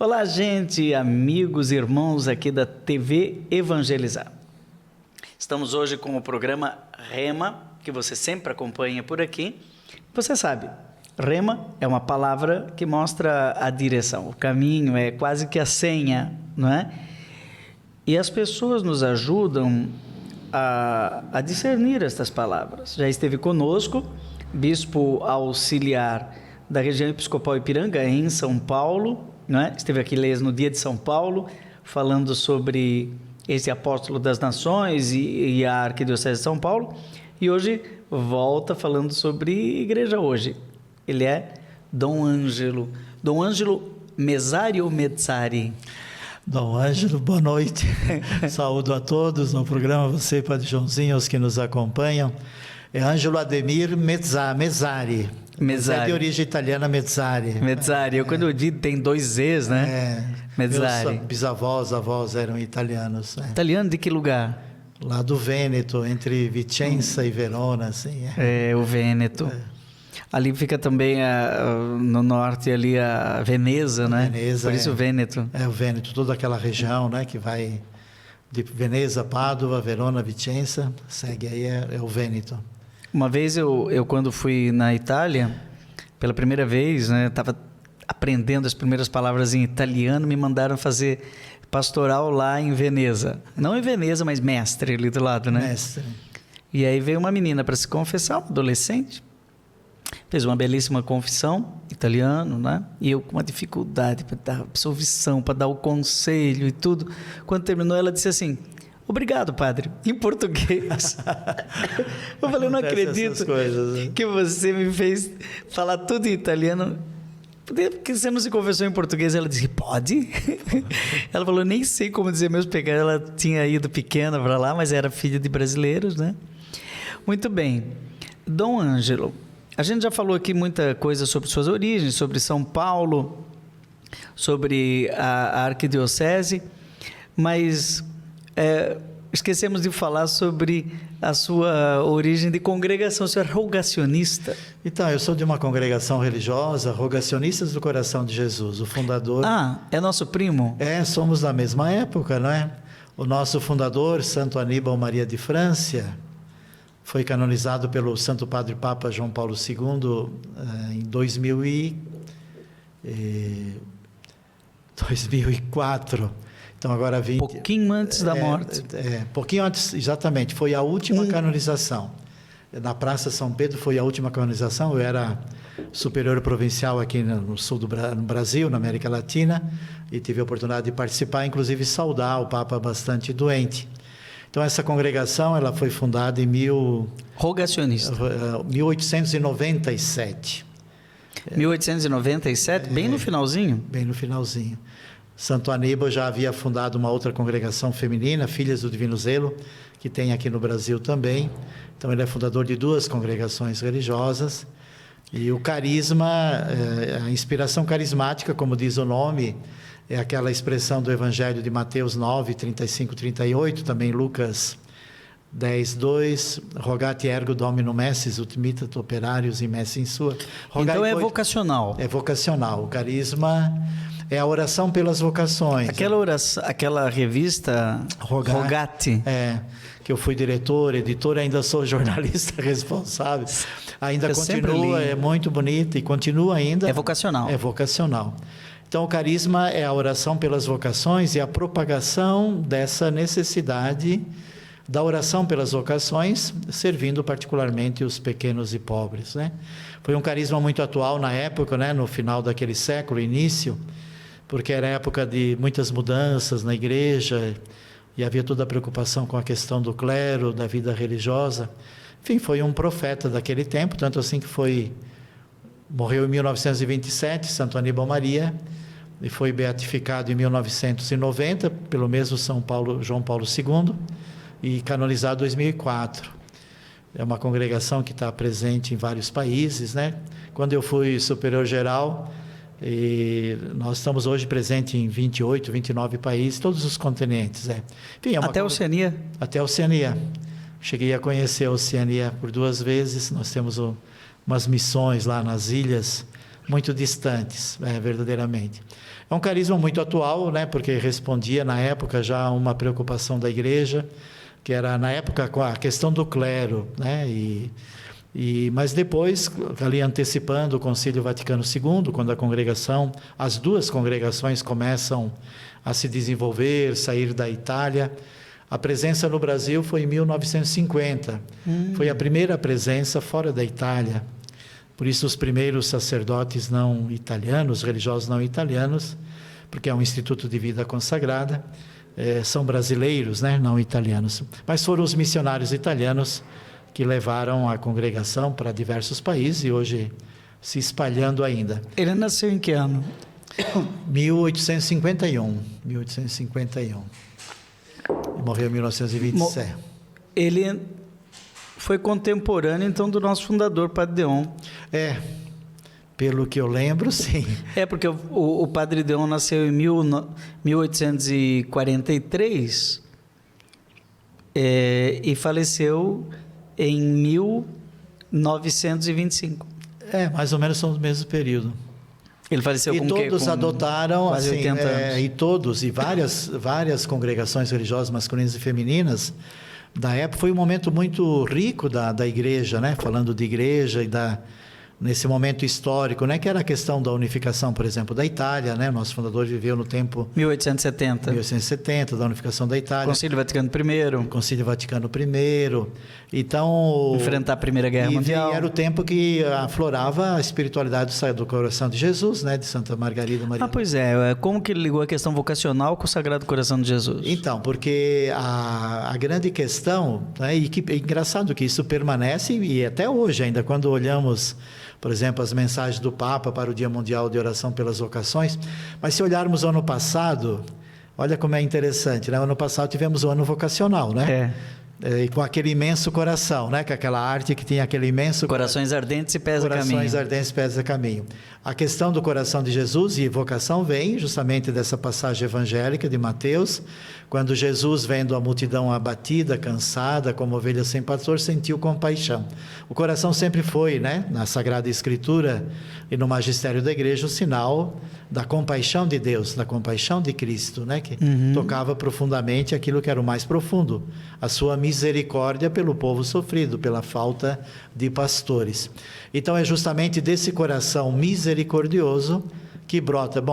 Olá, gente, amigos, irmãos aqui da TV Evangelizar. Estamos hoje com o programa Rema, que você sempre acompanha por aqui. Você sabe, Rema é uma palavra que mostra a direção, o caminho, é quase que a senha, não é? E as pessoas nos ajudam a discernir estas palavras. Já esteve conosco, bispo auxiliar da região episcopal Ipiranga, em São Paulo, não é? Esteve aqui no dia de São Paulo, falando sobre esse apóstolo das nações e a Arquidiocese de São Paulo, e hoje volta falando sobre igreja hoje. Ele é Dom Ângelo. Dom Ângelo Mezzari ou Mezzari? Dom Ângelo, boa noite. Saúdo a todos no programa, você, Padre Joãozinho, os que nos acompanham. É Ângelo Ademir Mezzari. É de origem italiana, Mezzari. Mezzari, quando eu digo tem dois Z's, né? Mezzari. Meus bisavós, avós eram italianos. Né? Italiano de que lugar? Lá do Vêneto, entre Vicenza e Verona, assim. O Vêneto. Ali fica também no norte ali a Veneza, né? Veneza, por isso o Vêneto. O Vêneto, toda aquela região, né, que vai de Veneza, Pádua, Verona, Vicenza, segue aí é o Vêneto. Uma vez eu quando fui na Itália, pela primeira vez, né, estava aprendendo as primeiras palavras em italiano, me mandaram fazer pastoral lá em Veneza. Não em Veneza, mas Mestre, ali do lado, né? Mestre. E aí veio uma menina para se confessar, uma adolescente, fez uma belíssima confissão, italiano, né? E eu com uma dificuldade para dar absolvição, para dar o conselho e tudo. Quando terminou, ela disse assim: obrigado, padre, em português. Eu falei, eu não acredito que você me fez falar tudo em italiano. Porque você não se confessou em português? Ela disse, pode? Ela falou, nem sei como dizer meus pecados. Ela tinha ido pequena para lá, mas era filha de brasileiros, né? Muito bem. Dom Ângelo, a gente já falou aqui muita coisa sobre suas origens, sobre São Paulo, sobre a Arquidiocese, mas esquecemos de falar sobre a sua origem de congregação. Você é rogacionista? Então, eu sou de uma congregação religiosa, Rogacionistas do Coração de Jesus, o fundador... Ah, é nosso primo? Somos da mesma época, não é? O nosso fundador, Santo Aníbal Maria de Francia, foi canonizado pelo Santo Padre Papa João Paulo II em 2004. Então, agora 20... Pouquinho antes da morte. Pouquinho antes, exatamente. Foi a última canonização. Na Praça São Pedro foi a última canonização. Eu era superior provincial aqui no sul do Brasil, na América Latina, e tive a oportunidade de participar, inclusive saudar o Papa bastante doente. Então, essa congregação ela foi fundada em Rogacionista. 1897. 1897? Bem no finalzinho? Bem no finalzinho. Santo Aníbal já havia fundado uma outra congregação feminina, Filhas do Divino Zelo, que tem aqui no Brasil também. Então, ele é fundador de duas congregações religiosas. E o carisma, a inspiração carismática, como diz o nome, é aquela expressão do Evangelho de Mateus 9, 35, 38, também Lucas 10, 2, rogate ergo domino messis, utmitat operarius in messe in sua. Então é vocacional. É vocacional. O carisma é a oração pelas vocações. Aquela revista Rogate. Que eu fui diretor, editor, ainda sou jornalista responsável. Ainda continua, é muito bonita e continua ainda. É vocacional. É vocacional. Então, o carisma é a oração pelas vocações e a propagação dessa necessidade da oração pelas vocações, servindo particularmente os pequenos e pobres, né? Foi um carisma muito atual na época, né? No final daquele século, início, porque era época de muitas mudanças na igreja e havia toda a preocupação com a questão do clero, da vida religiosa. Enfim, foi um profeta daquele tempo, tanto assim que morreu em 1927, Santo Aníbal Maria, e foi beatificado em 1990 pelo mesmo João Paulo II e canonizado em 2004. É uma congregação que está presente em vários países, né? Quando eu fui superior geral, nós estamos hoje presentes em 28, 29 países, todos os continentes. Enfim, até a Oceania? Até a Oceania. Cheguei a conhecer a Oceania por 2 vezes. Nós temos umas missões lá nas ilhas muito distantes, verdadeiramente. É um carisma muito atual, né, porque respondia na época já a uma preocupação da igreja, que era na época com a questão do clero, né, mas depois, ali antecipando o Concílio Vaticano II, quando as duas congregações começam a se desenvolver, sair da Itália, a presença no Brasil foi em 1950. Foi a primeira presença fora da Itália. Por isso, os primeiros sacerdotes não italianos, religiosos não italianos, porque é um instituto de vida consagrada, são brasileiros, né, não italianos. Mas foram os missionários italianos que levaram a congregação para diversos países e hoje se espalhando ainda. Ele nasceu em que ano? 1851. E morreu em 1927. Ele foi contemporâneo, então, do nosso fundador, Padre Deon. Pelo que eu lembro, sim. Porque o Padre Deon nasceu em 1843 e faleceu em 1925. Mais ou menos são do mesmo período. Ele faleceu com todos adotaram, quase 80 anos. E várias congregações religiosas masculinas e femininas da época. Foi um momento muito rico da igreja, né? Falando de igreja e nesse momento histórico, né, que era a questão da unificação, por exemplo, da Itália, né? Nosso fundador viveu no tempo 1870, da unificação da Itália. Concílio Vaticano I. Concílio Vaticano I. Então, enfrentar a Primeira Guerra Mundial. E era o tempo que aflorava a espiritualidade do coração de Jesus, né, de Santa Margarida Maria. Pois é. Como que ele ligou a questão vocacional com o Sagrado Coração de Jesus? Então, porque a grande questão, né, e que é engraçado que isso permanece e até hoje ainda, quando olhamos, por exemplo, as mensagens do Papa para o Dia Mundial de Oração pelas Vocações. Mas se olharmos o ano passado, olha como é interessante, né? O ano passado tivemos o ano vocacional, né? E com aquele imenso coração, né? Com aquela arte que tinha aquele imenso... Corações ardentes e pés a caminho. Corações ardentes e pés a caminho. A questão do coração de Jesus e vocação vem justamente dessa passagem evangélica de Mateus, quando Jesus, vendo a multidão abatida, cansada, como ovelha sem pastor, sentiu compaixão. O coração sempre foi, né, na Sagrada Escritura e no magistério da igreja, o sinal da compaixão de Deus, da compaixão de Cristo, né, que tocava profundamente aquilo que era o mais profundo, a sua misericórdia pelo povo sofrido, pela falta de pastores. Então é justamente desse coração misericordioso que brota,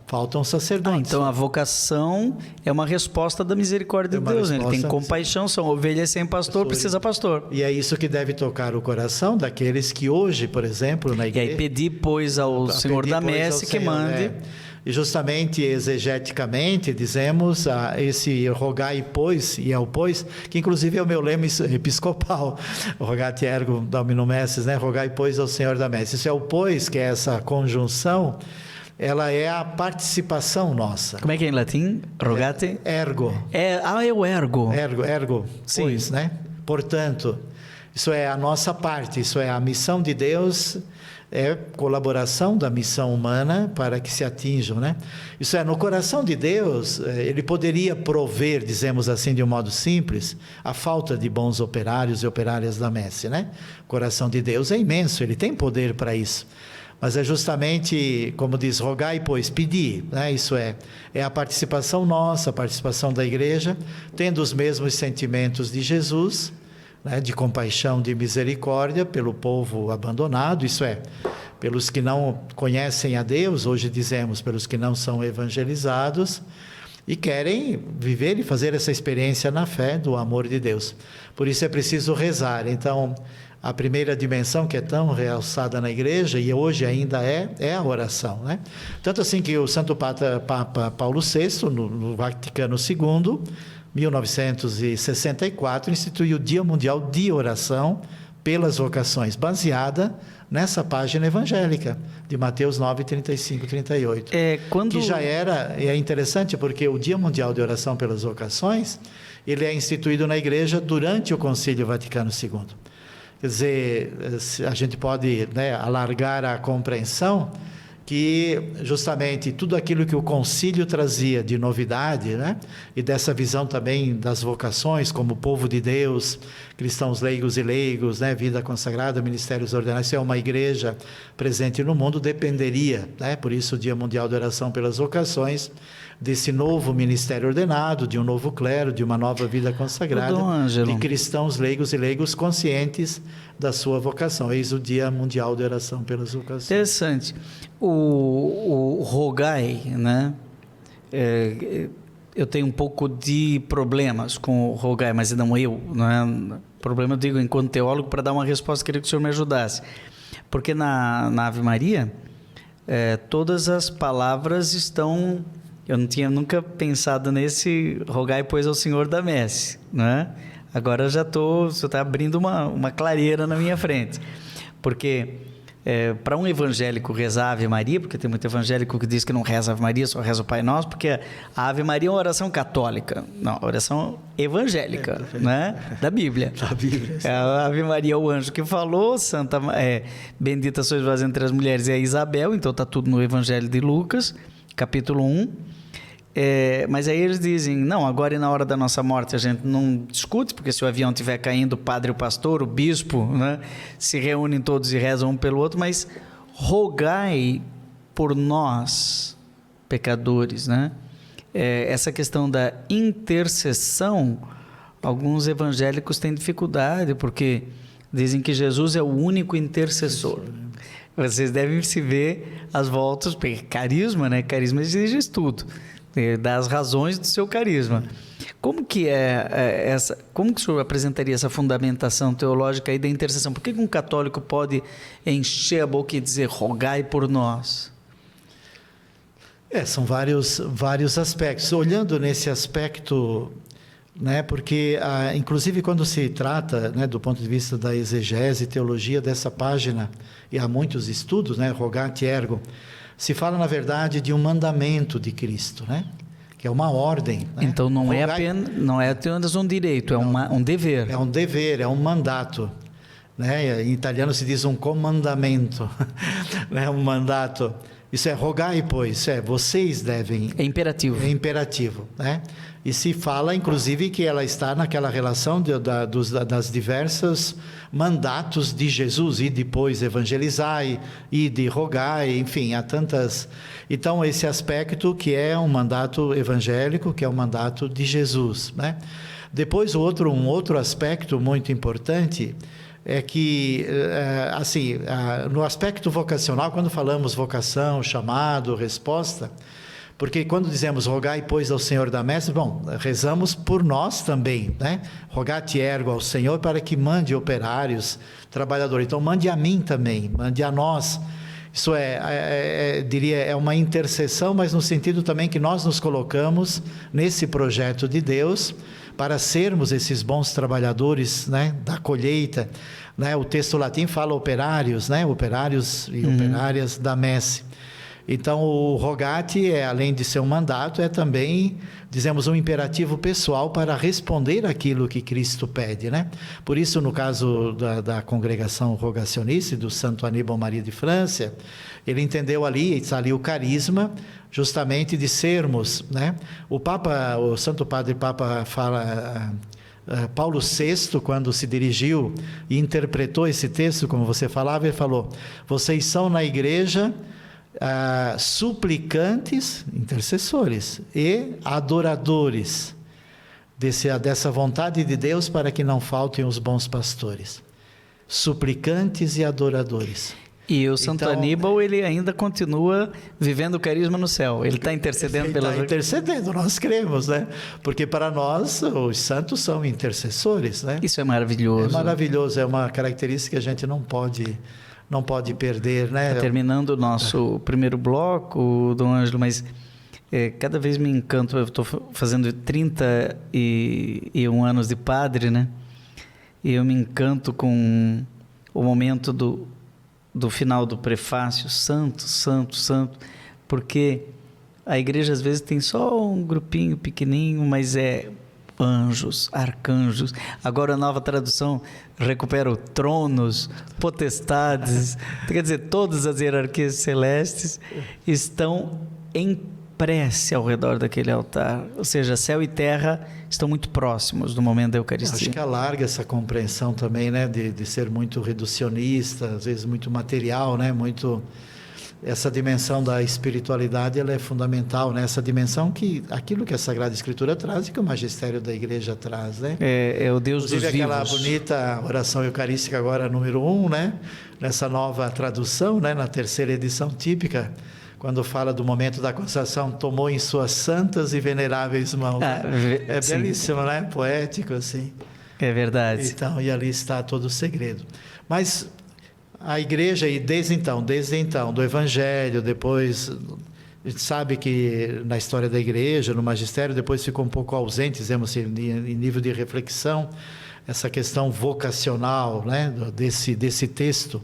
faltam sacerdotes. Então a vocação é uma resposta da misericórdia de Deus, ele tem compaixão, são ovelhas sem pastor, precisa pastor. E é isso que deve tocar o coração daqueles que hoje, por exemplo, na igreja... E aí pedir, pois, ao Senhor da Messe que mande... E justamente, exegeticamente, dizemos esse rogai pois, e ao pois, que inclusive é o meu lema episcopal, rogate ergo dominum messis, né? Rogai pois ao Senhor da Messe. Isso é o pois, que é essa conjunção, ela é a participação nossa. Como é que é em latim? Rogate? Ergo. É o ergo. Ergo, sim. Pois, né? Portanto, isso é a nossa parte, isso é a missão de Deus, é colaboração da missão humana para que se atinjam, né? Isso é, no coração de Deus, ele poderia prover, dizemos assim de um modo simples, a falta de bons operários e operárias da messe, né? O coração de Deus é imenso, ele tem poder para isso. Mas é justamente, como diz, rogai, pois, pedir, né? Isso é a participação nossa, a participação da igreja, tendo os mesmos sentimentos de Jesus, né, de compaixão, de misericórdia pelo povo abandonado, isso é, pelos que não conhecem a Deus, hoje dizemos, pelos que não são evangelizados e querem viver e fazer essa experiência na fé do amor de Deus. Por isso é preciso rezar. Então, a primeira dimensão que é tão realçada na igreja e hoje ainda é a oração, né? Tanto assim que o Santo Papa Paulo VI, no Vaticano II, 1964, instituiu o Dia Mundial de Oração pelas Vocações, baseada nessa página evangélica de Mateus 9, 35 e 38. Que já era, é interessante porque o Dia Mundial de Oração pelas Vocações, ele é instituído na igreja durante o Concílio Vaticano II. Quer dizer, a gente pode, né, alargar a compreensão que justamente tudo aquilo que o concílio trazia de novidade, né? E dessa visão também das vocações como povo de Deus, cristãos leigos e leigos, né? Vida consagrada, ministérios ordenados. Se é uma igreja presente no mundo, dependeria, né? Por isso o Dia Mundial de Oração pelas Vocações, desse novo ministério ordenado, de um novo clero, de uma nova vida consagrada, de cristãos leigos e leigos conscientes da sua vocação. Eis o Dia Mundial de Oração pelas Vocações. Interessante. O rogai, né? Eu tenho um pouco de problemas com o rogai, mas não eu, não é? Problema eu digo enquanto teólogo, para dar uma resposta, queria que o senhor me ajudasse. Porque na Ave Maria, todas as palavras estão... Eu não tinha nunca pensado nesse rogai, pois, ao Senhor da Messe, né? Agora já você está abrindo uma clareira na minha frente. Porque para um evangélico rezar a Ave Maria, porque tem muito evangélico que diz que não reza a Ave Maria, só reza o Pai Nosso, porque a Ave Maria é uma oração católica, não, oração evangélica, né? Da Bíblia. Da Bíblia. A Ave Maria é o anjo que falou, bendita sois vós entre as mulheres, é Isabel, então está tudo no Evangelho de Lucas, capítulo 1. Mas aí eles dizem, não, agora e na hora da nossa morte a gente não discute, porque se o avião estiver caindo, o padre, o pastor, o bispo, né, se reúnem todos e rezam um pelo outro, mas rogai por nós, pecadores, né? Essa questão da intercessão, alguns evangélicos têm dificuldade, porque dizem que Jesus é o único intercessor. Vocês devem se ver as voltas, porque carisma, né? Carisma exige tudo. Das razões do seu carisma. Como que como que o senhor apresentaria essa fundamentação teológica aí da intercessão? Por que um católico pode encher a boca e dizer rogai por nós? São vários aspectos. Olhando nesse aspecto, né, porque inclusive quando se trata, né, do ponto de vista da exegese e teologia dessa página, e há muitos estudos, né, Rogate Ergo, se fala, na verdade, de um mandamento de Cristo, né? Que é uma ordem. Né? Então não é apenas um direito, é um dever. É um dever, é um mandato. Né? Em italiano se diz um comandamento, né? Um mandato. Isso é rogai, pois, vocês devem... É imperativo. É imperativo, né? E se fala, inclusive, que ela está naquela relação das diversas mandatos de Jesus, e depois evangelizai, e de rogai, enfim, há tantas... Então, esse aspecto que é um mandato evangélico, que é um mandato de Jesus, né? Depois, um outro aspecto muito importante é que, assim, no aspecto vocacional, quando falamos vocação, chamado, resposta... Porque quando dizemos rogai, pois, ao Senhor da Messe, rezamos por nós também, né? Rogate ergo ao Senhor para que mande operários, trabalhadores. Então, mande a mim também, mande a nós. Isso diria, é uma intercessão, mas no sentido também que nós nos colocamos nesse projeto de Deus para sermos esses bons trabalhadores, né, da colheita. Né? O texto latim fala operários, né? Operários e operárias da messe. Então, o rogate, além de ser um mandato, é também, dizemos, um imperativo pessoal para responder aquilo que Cristo pede, né? Por isso, no caso da congregação rogacionista, do Santo Aníbal Maria de França, ele entendeu ali, está ali o carisma, justamente de sermos, né? O Santo Padre Papa fala... Paulo VI, quando se dirigiu e interpretou esse texto, como você falava, ele falou, vocês são na igreja... suplicantes, intercessores e adoradores dessa vontade de Deus para que não faltem os bons pastores. Suplicantes e adoradores. E o Santo Aníbal, ele ainda continua vivendo o carisma no céu. Ele está intercedendo pelas... Ele está intercedendo, nós cremos, né? Porque para nós, os santos são intercessores, né? Isso é maravilhoso. É maravilhoso, é uma característica que a gente não pode perder, né? Terminando o nosso primeiro bloco, Dom Ângelo, mas cada vez me encanto, eu estou fazendo 31 anos de padre, né? E eu me encanto com o momento do final do prefácio, santo, santo, santo, porque a igreja às vezes tem só um grupinho pequenininho, mas anjos, arcanjos. Agora a nova tradução recupera o tronos, potestades, quer dizer, todas as hierarquias celestes estão em prece ao redor daquele altar. Ou seja, céu e terra estão muito próximos no momento da Eucaristia. Acho que alarga essa compreensão também, né, de ser muito reducionista, às vezes muito material, né, muito... Essa dimensão da espiritualidade, ela é fundamental, né? Essa dimensão que aquilo que a Sagrada Escritura traz e que o magistério da Igreja traz, né? É o Deus Inclusive, dos vivos. aquela bonita oração eucarística agora número 1, né? Nessa nova tradução, né? Na terceira edição típica, quando fala do momento da consagração, tomou em suas santas e veneráveis mãos. É belíssimo, né? Poético, assim. É verdade. Então, e ali está todo o segredo. Mas a Igreja, e desde então, do Evangelho, depois, a gente sabe que na história da Igreja, no magistério, depois ficou um pouco ausente, dizemos assim, em nível de reflexão, essa questão vocacional, né, desse texto.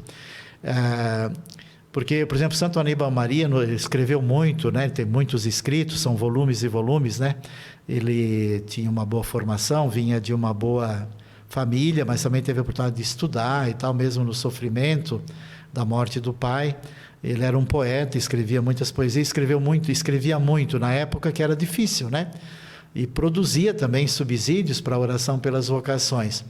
Porque, por exemplo, Santo Aníbal Maria escreveu muito, né, tem muitos escritos, são volumes e volumes, né? Ele tinha uma boa formação, vinha de uma boa família, mas também teve a oportunidade de estudar e tal, mesmo no sofrimento da morte do pai. Ele era um poeta, escrevia muitas poesias, escrevia muito na época que era difícil, né? E produzia também subsídios para a oração pelas vocações.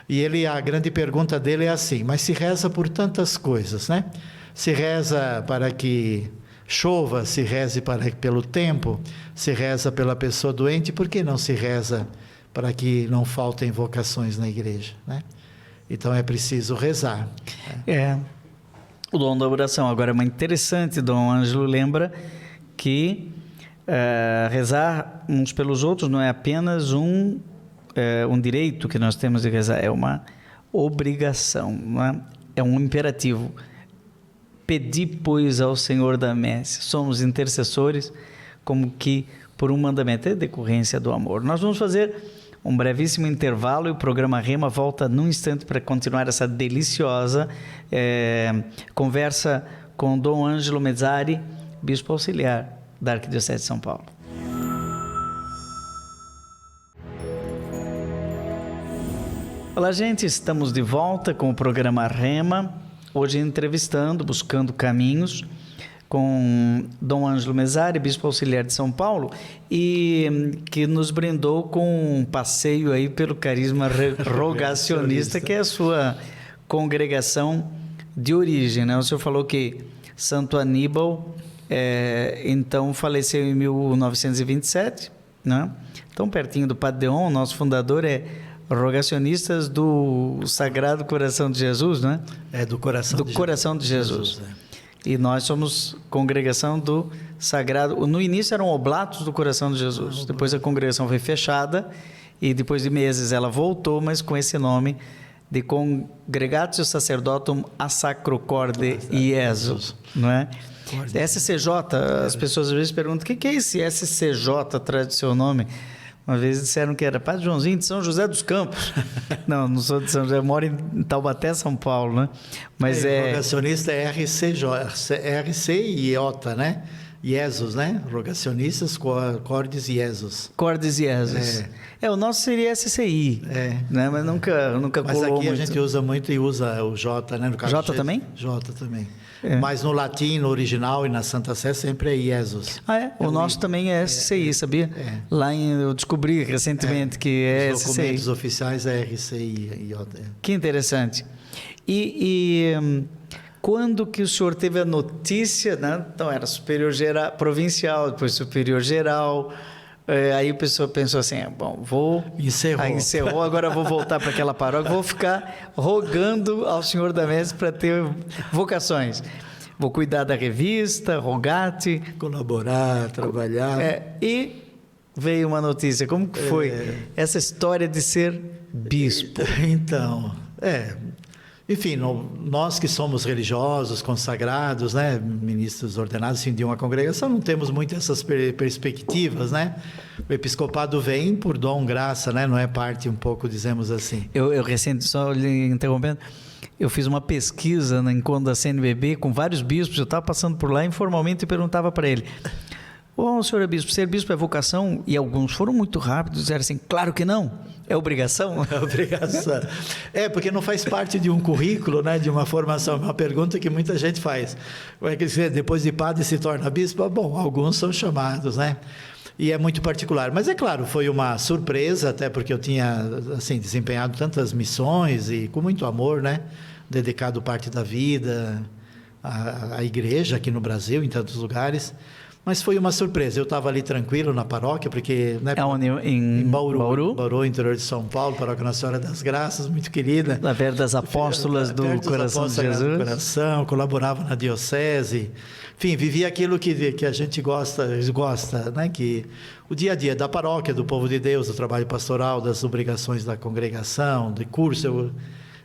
E a grande pergunta dele é assim: mas se reza por tantas coisas, né? Se reza para que chova, se reza pelo tempo, se reza pela pessoa doente, por que não se reza para que não faltem vocações na igreja, né? Então é preciso rezar. O dom da oração. Agora, é muito interessante, Dom Ângelo lembra que rezar uns pelos outros não é apenas um direito que nós temos de rezar, é uma obrigação, não é? É um imperativo. Pedi, pois, ao Senhor da Messe. Somos intercessores, como que por um mandamento, é decorrência do amor. Nós vamos fazer um brevíssimo intervalo e o programa Rema volta num instante para continuar essa deliciosa conversa com Dom Ângelo Mezzari, bispo auxiliar da Arquidiocese de São Paulo. Olá, gente, estamos de volta com o programa Rema, hoje entrevistando, buscando caminhos, com Dom Ângelo Mezzari, bispo auxiliar de São Paulo, e que nos brindou com um passeio aí pelo carisma rogacionista, que é a sua congregação de origem, né? O senhor falou que Santo Aníbal, então, faleceu em 1927, né? Tão pertinho do Padre Deon, nosso fundador rogacionistas do Sagrado Coração de Jesus, né? Do Coração de Coração de Jesus. E nós somos congregação do Sagrado... No início eram oblatos do Coração de Jesus. Depois a congregação foi fechada e depois de meses ela voltou, mas com esse nome de Congregatio Sacerdotum a Sacro Corde Iesus, não é? SCJ, as pessoas às vezes perguntam, o que é esse SCJ atrás do seu nome? Uma vez disseram que era Padre Joãozinho de São José dos Campos. Não sou de São José, eu moro em Taubaté, São Paulo, né? Mas rogacionista é RC e Iota, né? Iesus, né? Rogacionistas, Cordes Iesus. Cordes Iesus. O nosso seria SCI, né? Mas nunca mas colou aqui muito. A gente usa muito e usa o J, né? No caso J também? J também. Mas no latim, no original e na Santa Sé sempre é Iesus. O nosso também é SCI, sabia? Lá eu descobri recentemente que é os SCI. Os documentos oficiais é RCI e J. Que interessante. Quando que o senhor teve a notícia, né? Então era superior geral, provincial, depois superior geral, aí a pessoa pensou assim, encerrou, agora vou voltar para aquela paróquia, vou ficar rogando ao Senhor da Messe para ter vocações. Vou cuidar da revista, rogate. Colaborar, trabalhar. E veio uma notícia, como que foi essa história de ser bispo? Então, enfim, nós que somos religiosos, consagrados, né, ministros ordenados de uma congregação, não temos muito essas perspectivas, né? O episcopado vem por dom, graça, né? Não é parte um pouco, dizemos assim. Eu recente, só lhe interrompendo, eu fiz uma pesquisa na encontro da CNBB com vários bispos, eu estava passando por lá informalmente e perguntava para ele, senhor bispo, ser bispo é vocação? E alguns foram muito rápidos, disseram assim, claro que não. É obrigação? É obrigação. É, porque não faz parte de um currículo, né, de uma formação. Uma pergunta que muita gente faz. Como é que depois de padre se torna bispo? Bom, alguns são chamados, né? E é muito particular. Mas é claro, foi uma surpresa, até porque eu tinha assim, desempenhado tantas missões e com muito amor, né? Dedicado parte da vida à igreja aqui no Brasil, em tantos lugares. Mas foi uma surpresa. Eu estava ali tranquilo na paróquia, porque... Né, em Bauru? Bauru, interior de São Paulo, paróquia Nossa Senhora das Graças, muito querida. Na Vera das Apóstolas do Coração de Jesus. Coração, colaborava na diocese. Enfim, vivia aquilo que a gente gosta, né? Que o dia a dia da paróquia, do povo de Deus, do trabalho pastoral, das obrigações da congregação, de curso. Eu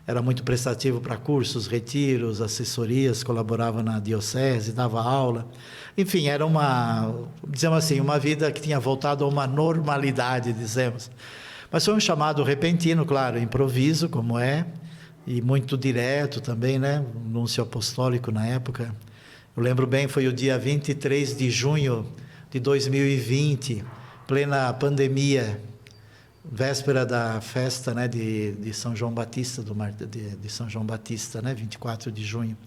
era muito prestativo para cursos, retiros, assessorias, colaborava na diocese, dava aula. Enfim, era dizemos assim, uma vida que tinha voltado a uma normalidade, dizemos. Mas foi um chamado repentino, claro, improviso, como é, e muito direto também, né? Um núncio apostólico na época. Eu lembro bem, foi o dia 23 de junho de 2020, plena pandemia, véspera da festa, né, de São João Batista, de São João Batista, né, 24 de junho.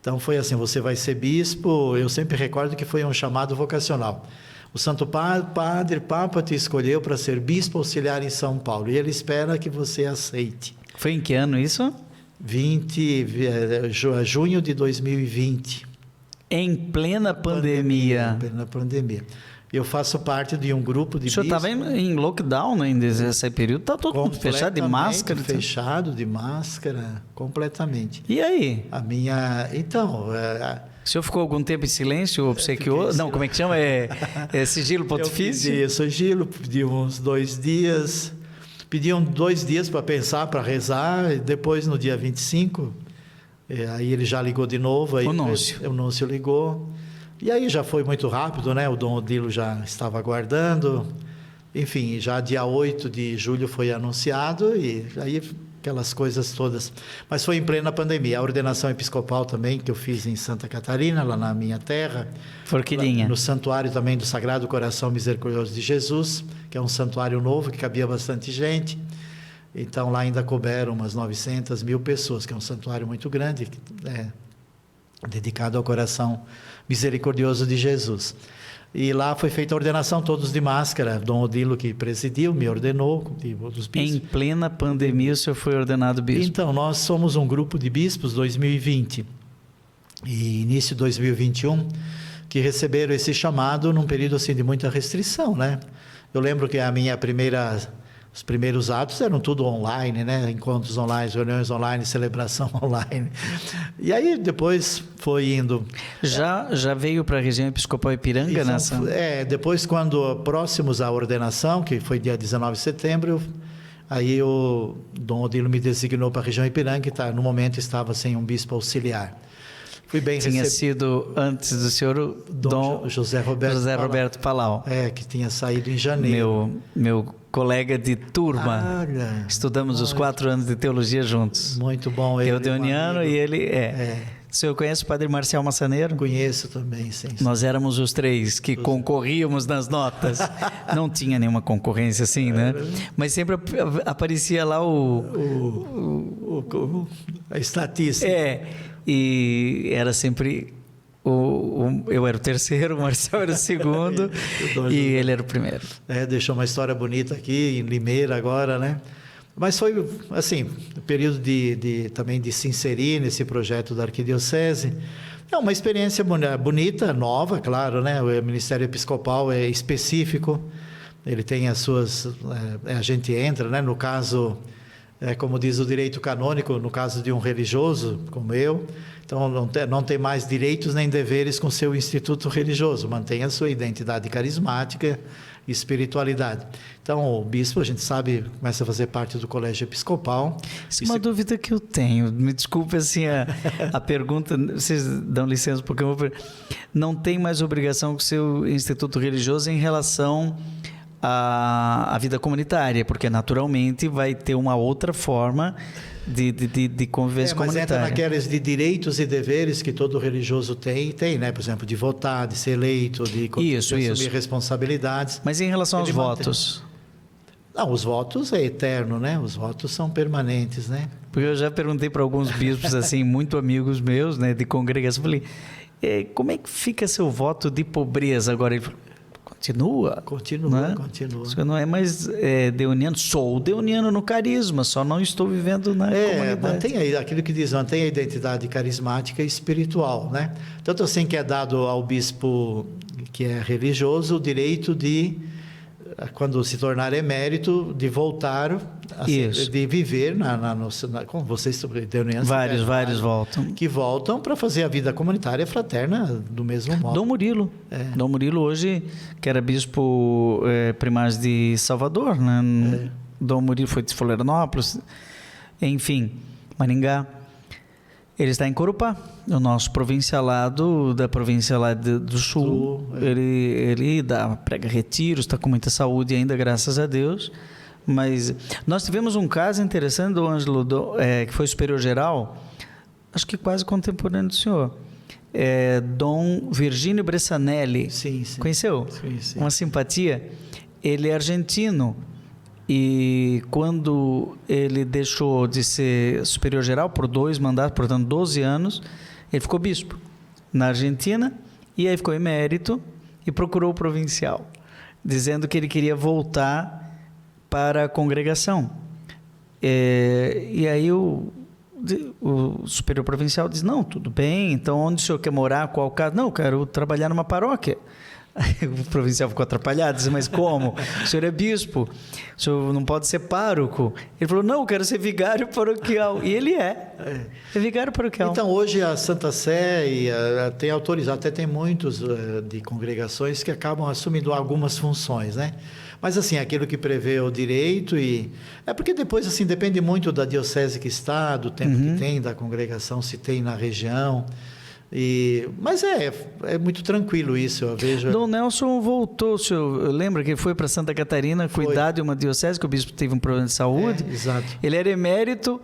Então foi assim, você vai ser bispo, eu sempre recordo que foi um chamado vocacional. O Santo Padre Papa te escolheu para ser bispo auxiliar em São Paulo e ele espera que você aceite. Foi em que ano isso? Junho de 2020. Em plena pandemia. Em plena pandemia. Eu faço parte de um grupo de bispos. O senhor estava em lockdown nesse período? Está todo mundo fechado de máscara? Fechado de máscara, completamente. E aí? Então... O senhor ficou algum tempo em silêncio, obsequiou? Não, como é que chama? Sigilo pontifício? Eu pedi sigilo, pedi uns 2 dias. Pediam 2 dias para pensar, para rezar. E depois, no dia 25, aí ele já ligou de novo. Aí o Núncio. O Núncio ligou. E aí já foi muito rápido, né? O Dom Odilo já estava aguardando. Enfim, já dia 8 de julho foi anunciado e aí aquelas coisas todas. Mas foi em plena pandemia. A ordenação episcopal também, que eu fiz em Santa Catarina, lá na minha terra. Forquilinha. No santuário também do Sagrado Coração Misericordioso de Jesus, que é um santuário novo, que cabia bastante gente. Então, lá ainda couberam umas 900 mil pessoas, que é um santuário muito grande, dedicado ao coração misericordioso de Jesus. E lá foi feita a ordenação, todos de máscara. Dom Odilo, que presidiu, me ordenou. Os bispos. Em plena pandemia, o senhor foi ordenado bispo? Então, nós somos um grupo de bispos 2020 e início de 2021 que receberam esse chamado num período assim de muita restrição, né? Eu lembro que os primeiros atos eram tudo online, né? Encontros online, reuniões online, celebração online. E aí depois foi indo. Já veio para a região episcopal Ipiranga nessa? Depois quando próximos à ordenação, que foi dia 19 de setembro, aí o Dom Odilo me designou para a região Ipiranga e no momento estava sem um bispo auxiliar. Fui bem Tinha sido antes do senhor Dom José Roberto Palau. Que tinha saído em janeiro. Meu colega de turma. Estudamos os 4 anos de teologia juntos. Muito bom. Eu deoniano e ele O senhor conhece o Padre Marcial Massaneiro? Conheço também, sim. Nós éramos os 3 que concorríamos nas notas. Não tinha nenhuma concorrência assim, né? Mas sempre aparecia lá a estatística. E era sempre... eu era o terceiro, o Marcial era o segundo e ele era o primeiro. Deixou uma história bonita aqui em Limeira agora, né? Mas foi, assim, um período também de se inserir nesse projeto da Arquidiocese. É uma experiência bonita, nova, claro, né? O Ministério Episcopal é específico, ele tem as suas... a gente entra, né? No caso, como diz o direito canônico, no caso de um religioso, como eu, então não tem mais direitos nem deveres com seu instituto religioso, mantém a sua identidade carismática e espiritualidade. Então, o bispo, a gente sabe, começa a fazer parte do colégio episcopal. Isso é uma dúvida que eu tenho. Me desculpe, assim, a pergunta, vocês dão licença porque eu vou... Não tem mais obrigação com o seu instituto religioso em relação à vida comunitária, porque naturalmente vai ter uma outra forma de convivência comunitária. Mas entra naquelas de direitos e deveres que todo religioso tem, né? Por exemplo, de votar, de ser eleito, de assumir responsabilidades. Mas em relação aos votos? Não, os votos é eterno, né? Os votos são permanentes, né? Porque eu já perguntei para alguns bispos, assim, muito amigos meus, né, de congregação, falei, como é que fica seu voto de pobreza agora? Ele falou, continua. Continua, né? continua. Você não é mais deoniano, sou deoniano no carisma, só não estou vivendo na comunidade. Mantém aí, aquilo que diz, mantém a identidade carismática e espiritual, né? Tanto assim que é dado ao bispo que é religioso o direito de, quando se tornar emérito, de voltar, de viver como vocês deonianos. Vários voltam. Que voltam para fazer a vida comunitária fraterna do mesmo modo. Dom Murilo. Dom Murilo hoje, que era bispo primaz de Salvador, né? Dom Murilo foi de Florianópolis, enfim, Maringá. Ele está em Corupá, o nosso provincialado da província lá do Sul. Ele prega retiros, está com muita saúde ainda, graças a Deus. Mas nós tivemos um caso interessante do Ângelo, que foi superior geral, acho que quase contemporâneo do senhor. Dom Virgínio Bressanelli. Sim. Conheceu? Sim. Uma simpatia. Ele é argentino. E quando ele deixou de ser superior geral por 2 mandatos, portanto 12 anos, ele ficou bispo na Argentina e aí ficou emérito e procurou o provincial, dizendo que ele queria voltar para a congregação. E aí o superior provincial diz, não, tudo bem, então onde o senhor quer morar, qual casa? Não, eu quero trabalhar numa paróquia. Aí o provincial ficou atrapalhado, disse, mas como? O senhor é bispo, o senhor não pode ser pároco. Ele falou, não, eu quero ser vigário paroquial. E ele é vigário paroquial. Então, hoje a Santa Sé tem autorizado, até tem muitos de congregações que acabam assumindo algumas funções, né? Mas, assim, aquilo que prevê o direito É porque depois, assim, depende muito da diocese que está, do tempo que tem, da congregação, se tem na região... Mas é muito tranquilo isso, eu vejo. Dom Nelson voltou, senhor, lembra que ele foi para Santa Catarina cuidar de uma diocese, que o bispo teve um problema de saúde? Exato. Ele era emérito,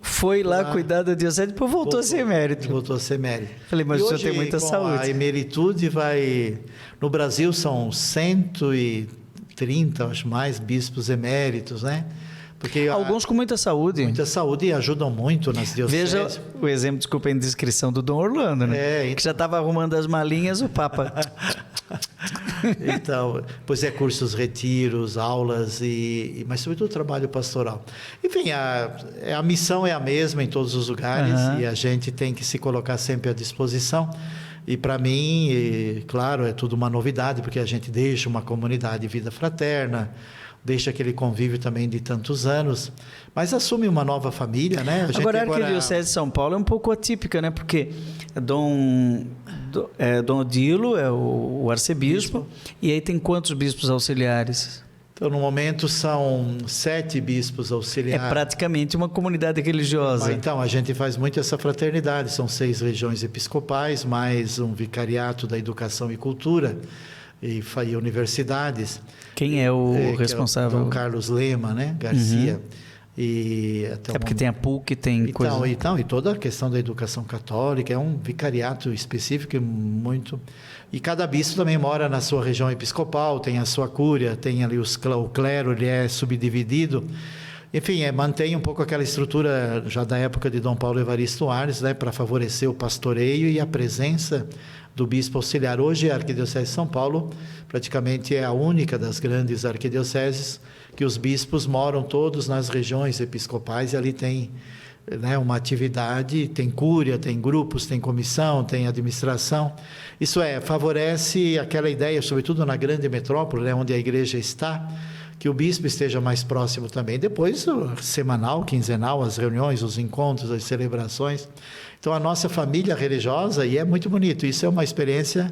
foi lá cuidar da diocese, depois voltou a ser emérito. Voltou a ser emérito. Falei, mas o senhor tem muita saúde. A emeritude vai... No Brasil são 130, acho mais, bispos eméritos, né? Porque alguns com muita saúde. Muita saúde e ajudam muito nas dioceses. Veja o exemplo, desculpa a indiscrição, do Dom Orlando, né? Que já estava arrumando as malinhas, o Papa... Então, pois cursos, retiros, aulas, mas sobretudo trabalho pastoral. Enfim, a missão é a mesma em todos os lugares e a gente tem que se colocar sempre à disposição. E para mim, claro, é tudo uma novidade, porque a gente deixa uma comunidade de vida fraterna, deixa aquele convívio também de tantos anos, mas assume uma nova família, né? Agora, a Arquidiocese de São Paulo é um pouco atípica, né? Porque Dom Odilo é o arcebispo, e aí tem quantos bispos auxiliares? Então, no momento, são 7 bispos auxiliares. É praticamente uma comunidade religiosa. Então, a gente faz muito essa fraternidade, são 6 regiões episcopais, mais um vicariato da educação e cultura, e universidades. Quem é o responsável? É o Dom Carlos Lema, né? Garcia. Porque tem a PUC, tem coisa... E toda a questão da educação católica, é um vicariato específico muito... E cada bispo também mora na sua região episcopal, tem a sua cúria, tem ali o clero, ele é subdividido. Enfim, mantém um pouco aquela estrutura já da época de Dom Paulo Evaristo Arnes, né? Para favorecer o pastoreio e a presença do bispo auxiliar. Hoje a Arquidiocese de São Paulo praticamente é a única das grandes arquidioceses que os bispos moram todos nas regiões episcopais e ali tem, né, uma atividade, tem cúria, tem grupos, tem comissão, tem administração. Isso favorece aquela ideia, sobretudo na grande metrópole, né, onde a igreja está, que o bispo esteja mais próximo também. Depois, semanal, quinzenal, as reuniões, os encontros, as celebrações. Então, a nossa família religiosa, e é muito bonito, isso é uma experiência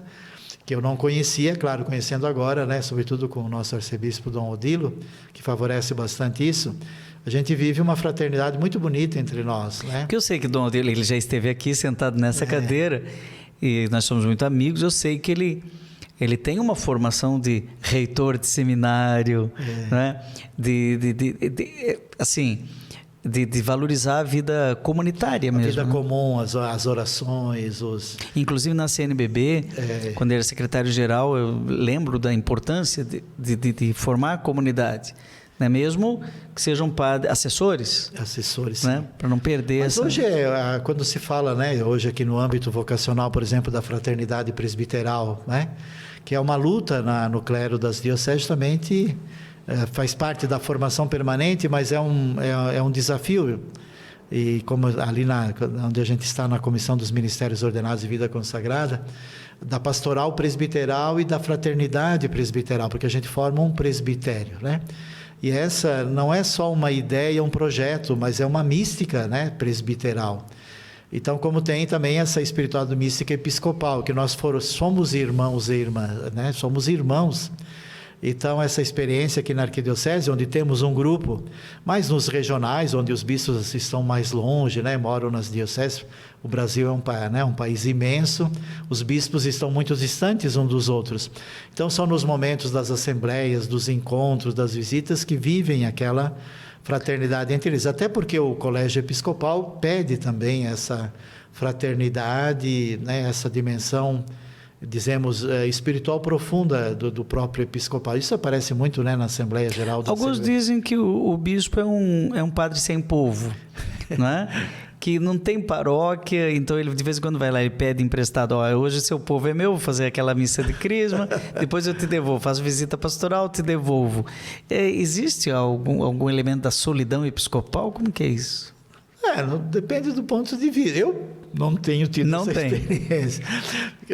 que eu não conhecia, claro, conhecendo agora, né, sobretudo com o nosso arcebispo Dom Odilo, que favorece bastante isso. A gente vive uma fraternidade muito bonita entre nós, né? Porque eu sei que o Dom Odilo, ele já esteve aqui sentado nessa cadeira, e nós somos muito amigos, eu sei que ele tem uma formação de reitor de seminário, né? De valorizar a vida comunitária mesmo. A vida comum, as orações, Inclusive na CNBB, quando ele era secretário-geral, eu lembro da importância de formar a comunidade. né? Mesmo que sejam assessores, né? Para não perder. Mas hoje, quando se fala, né, hoje aqui no âmbito vocacional, por exemplo, da fraternidade presbiteral, né, que é uma luta no clero das dioceses, também faz parte da formação permanente, mas é um desafio. E como ali onde a gente está na Comissão dos Ministérios Ordenados de Vida Consagrada, da pastoral presbiteral e da fraternidade presbiteral, porque a gente forma um presbitério, né? E essa não é só uma ideia, um projeto, mas é uma mística, né, presbiteral. Então, como tem também essa espiritualidade mística episcopal, que nós somos irmãos e irmãs, né? Somos irmãos. Então, essa experiência aqui na Arquidiocese, onde temos um grupo, mas nos regionais, onde os bispos estão mais longe, né, moram nas dioceses, o Brasil é um país imenso, os bispos estão muito distantes uns dos outros. Então, são nos momentos das assembleias, dos encontros, das visitas, que vivem aquela fraternidade entre eles. Até porque o Colégio Episcopal pede também essa fraternidade, né, essa dimensão, dizemos, espiritual profunda do próprio episcopal. Isso aparece muito, né, na Assembleia Geral da Alguns dizem que o bispo é um padre sem povo, né? Que não tem paróquia, então ele de vez em quando vai lá e pede emprestado, hoje seu povo é meu, vou fazer aquela missa de crisma, depois eu te devolvo, faço visita pastoral, te devolvo. Existe algum elemento da solidão episcopal? Como que é isso? Depende do ponto de vista. Eu não tenho tido essa experiência.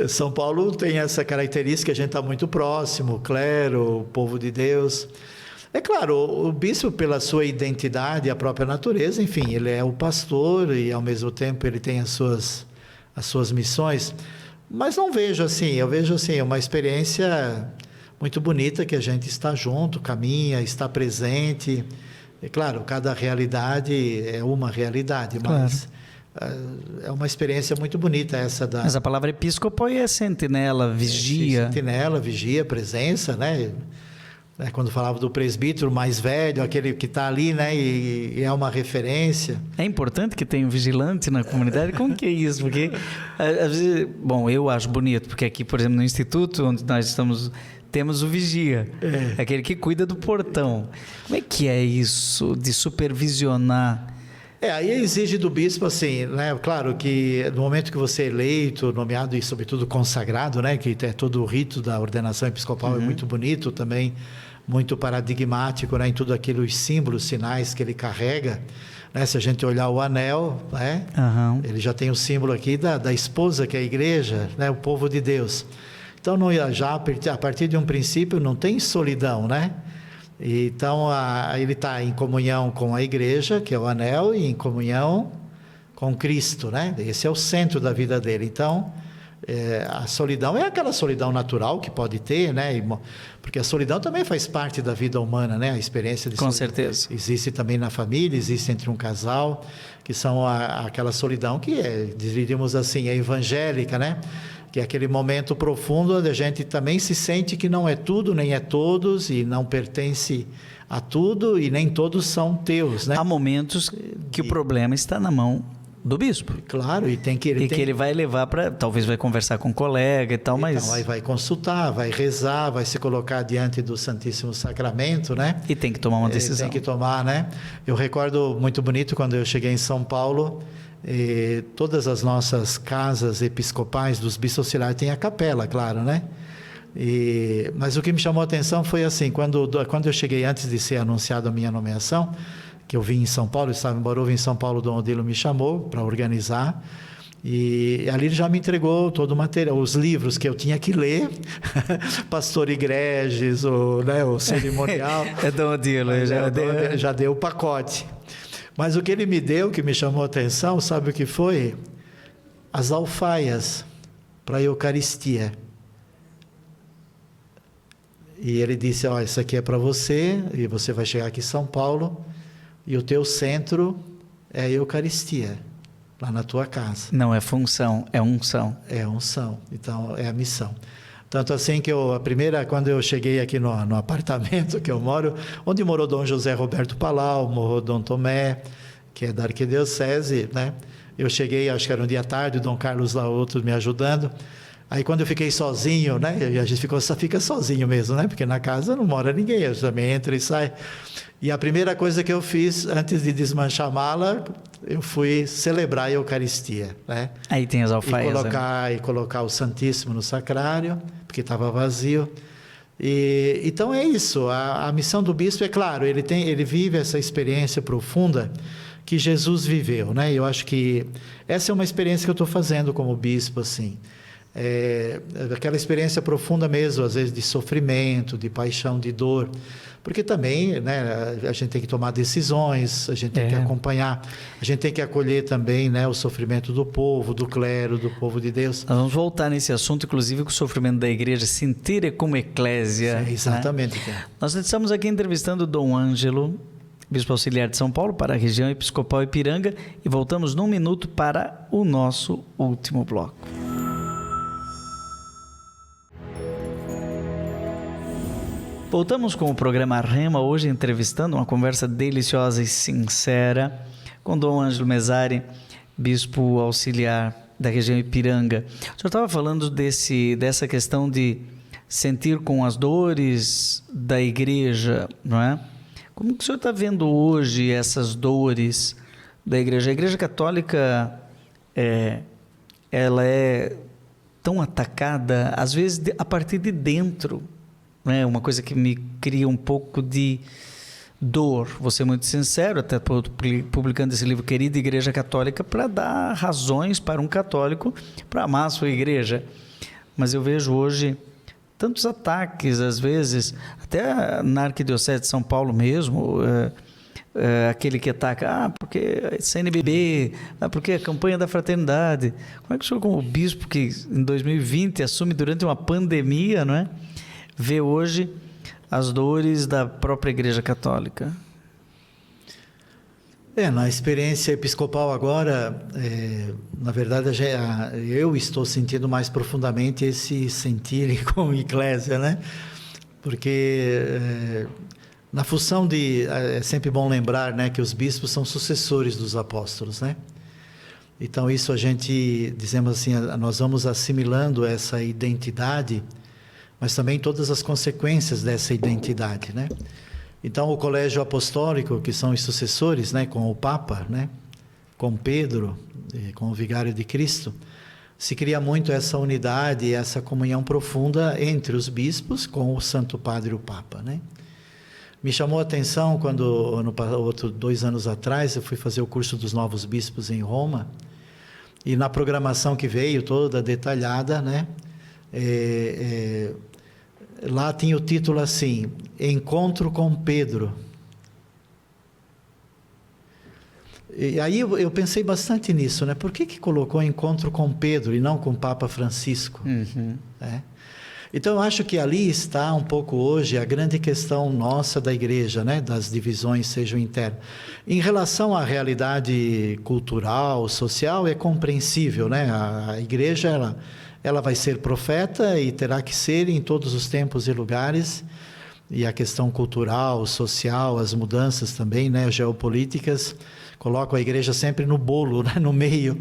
São Paulo tem essa característica, a gente está muito próximo, o clero, o povo de Deus. É claro, o bispo, pela sua identidade, a própria natureza, enfim, ele é o pastor e, ao mesmo tempo, ele tem as suas missões. Mas não vejo assim, eu vejo assim, uma experiência muito bonita, que a gente está junto, caminha, está presente. É claro, cada realidade é uma realidade, mas é uma experiência muito bonita essa da... Mas a palavra episcopo é sentinela, vigia. Sentinela, vigia, presença, né? Quando falava do presbítero mais velho, aquele que está ali, né? E é uma referência. É importante que tenha um vigilante na comunidade? Como que é isso? Porque, às vezes, bom, eu acho bonito, porque aqui, por exemplo, no Instituto, onde nós estamos, temos o vigia, aquele que cuida do portão. Como é que é isso de supervisionar? Aí exige do bispo, assim, né? Claro que no momento que você é eleito, nomeado e, sobretudo, consagrado, né? Que é todo o rito da ordenação episcopal, é muito bonito também, muito paradigmático, né? Em tudo aquilo, os símbolos, sinais que ele carrega, né? Se a gente olhar o anel, né? Ele já tem o símbolo aqui da esposa, que é a igreja, né? O povo de Deus. Então, já a partir de um princípio, não tem solidão, né? Então, ele está em comunhão com a igreja, que é o anel, e em comunhão com Cristo, né? Esse é o centro da vida dele. Então, a solidão é aquela solidão natural que pode ter, né? Porque a solidão também faz parte da vida humana, né? A experiência de solidão. Com certeza. Existe também na família, existe entre um casal, que são aquela solidão que diríamos assim, é evangélica, né? Que é aquele momento profundo onde a gente também se sente que não é tudo, nem é todos, e não pertence a tudo, e nem todos são teus, né? Há momentos que o problema está na mão do bispo. Claro, e tem que... que ele vai levar para... Talvez vai conversar com um colega e tal, mas... Então, aí vai consultar, vai rezar, vai se colocar diante do Santíssimo Sacramento, né? E tem que tomar uma decisão. Tem que tomar, né? Eu recordo muito bonito quando eu cheguei em São Paulo... todas as nossas casas episcopais dos bispos auxiliares têm a capela, claro, né? Mas o que me chamou a atenção foi assim, quando eu cheguei, antes de ser anunciada a minha nomeação, que eu vim em São Paulo, eu estava em Bauru, vim em São Paulo, Dom Odilo me chamou para organizar, e ali ele já me entregou todo o material, os livros que eu tinha que ler, Pastor Igreges, o cerimonial. Dom Odilo, já deu o pacote. Mas o que ele me deu, que me chamou a atenção, sabe o que foi? As alfaias para a Eucaristia. E ele disse, isso aqui é para você, e você vai chegar aqui em São Paulo, e o teu centro é a Eucaristia, lá na tua casa. Não é função, é unção. É unção, então é a missão. Tanto assim que quando eu cheguei aqui no apartamento que eu moro, onde morou Dom José Roberto Palau, morou Dom Tomé, que é da Arquidiocese, né? Eu cheguei, acho que era um dia à tarde, o Dom Carlos Laoto me ajudando. Aí quando eu fiquei sozinho, né? A gente fica sozinho mesmo, né? Porque na casa não mora ninguém, eu também entro e saio. E a primeira coisa que eu fiz, antes de desmanchar a mala, eu fui celebrar a Eucaristia, né? Aí tem as alfaias. E colocar o Santíssimo no sacrário, porque estava vazio. Então é isso, a missão do bispo, é claro, ele vive essa experiência profunda que Jesus viveu, né? Eu acho que essa é uma experiência que eu estou fazendo como bispo, assim. Aquela experiência profunda mesmo, às vezes de sofrimento, de paixão, de dor, porque também, né, a gente tem que tomar decisões, a gente tem que acompanhar, a gente tem que acolher também, né, o sofrimento do povo, do clero, do povo de Deus. Nós vamos voltar nesse assunto, inclusive com o sofrimento da igreja, sentir como eclésia. Exatamente. Né? Nós estamos aqui entrevistando Dom Ângelo, bispo auxiliar de São Paulo, para a região episcopal Ipiranga, e voltamos num minuto para o nosso último bloco. Voltamos com o programa Rema, hoje entrevistando uma conversa deliciosa e sincera com Dom Ângelo Mezzari, bispo auxiliar da região Ipiranga. O senhor estava falando dessa questão de sentir com as dores da igreja, não é? Como que o senhor está vendo hoje essas dores da igreja? A Igreja Católica, ela é tão atacada, às vezes, a partir de dentro, né? Uma coisa que me cria um pouco de dor. Vou ser muito sincero, até publicando esse livro Querida Igreja Católica, para dar razões para um católico para amar a sua igreja. Mas eu vejo hoje tantos ataques, às vezes, até na Arquidiocese de São Paulo mesmo, aquele que ataca, porque CNBB, porque a campanha da fraternidade. Como é que o senhor, como bispo, que em 2020 assume durante uma pandemia, não é? Vê hoje as dores da própria Igreja Católica? Na experiência episcopal agora, na verdade, eu estou sentindo mais profundamente esse sentir com a Eclésia, né? Porque na função é sempre bom lembrar, né, que os bispos são sucessores dos apóstolos, né? Então isso a gente, dizemos assim, nós vamos assimilando essa identidade, mas também todas as consequências dessa identidade, né? Então, o colégio apostólico, que são os sucessores, né, com o Papa, né, com Pedro, com o Vigário de Cristo, se cria muito essa unidade, essa comunhão profunda entre os bispos com o Santo Padre, o Papa, né? Me chamou a atenção quando, 2 anos atrás, eu fui fazer o curso dos novos bispos em Roma, e na programação que veio, toda detalhada, né, lá tinha o título assim, Encontro com Pedro. E aí eu pensei bastante nisso, né? Por que colocou Encontro com Pedro e não com o Papa Francisco? Uhum. Então eu acho que ali está um pouco hoje a grande questão nossa da igreja, né? Das divisões, sejam internas. Em relação à realidade cultural, social, é compreensível, né? A igreja, ela vai ser profeta e terá que ser em todos os tempos e lugares, e a questão cultural, social, as mudanças também, né, geopolíticas, colocam a igreja sempre no bolo, né, no meio,